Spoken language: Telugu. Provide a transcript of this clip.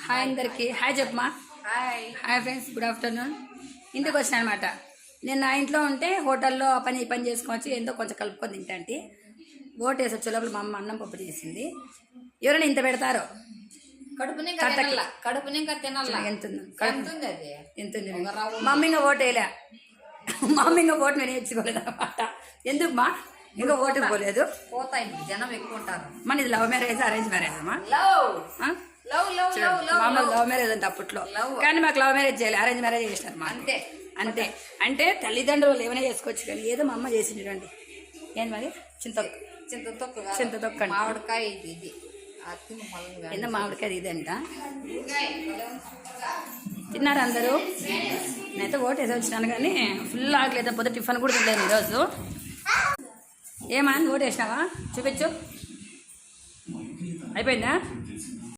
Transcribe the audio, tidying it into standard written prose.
హాయ్ అందరికి హాయ్ చెప్పమా. Hi hi friends, good afternoon. ఇంటికి వచ్చిన అనమాట. నేను నా ఇంట్లో ఉంటే హోటల్లో ఈ పని చేసుకోవచ్చు, ఏందో కొంచెం కలుపుకొని తింటాంటి. ఓటు వేసి వచ్చే లోపల మా అమ్మ అన్నం పప్పు చేసింది. ఎవరైనా ఇంత పెడతారో కడుపునే తినాల. ఎంత మా అమ్మ ఇంకా ఓటు వేయలే. మా అమ్మ ఇంకా ఓటు నేను నేర్చుకోలేదు అనమాట. ఎందుకు మా ఇంకా ఓటు పోలేదు. పోతాయి, జనం ఎక్కువ ఉంటారు. మన ఇది లవ్ మ్యారేజ్ అరేంజ్ మ్యారేజ్ అమ్మా? మామూలు లవ్ మ్యారేజ్ అంటే అప్పట్లో, కానీ మాకు లవ్ మ్యారేజ్ చేయాలి, అరేంజ్ మ్యారేజ్ చేసినారు మా. అంతే అంతే. అంటే తల్లిదండ్రులు ఏమైనా చేసుకోవచ్చు, కానీ ఏదో మా అమ్మ చేసింది చూడండి. ఏం మరి చింతతొక్కు మామిడికాయ ఇది ఏందో మామిడికాయ ఇదంట. తిన్నారు అందరూ? నేనైతే ఓటు వేసి వచ్చినాను, కానీ ఫుల్ ఆకలేదు. పొద్దు టిఫిన్ కూడా తినలేదు ఈరోజు. ఏమా ఓటు వేసినావా? చూపించు. అయిపోయిందా?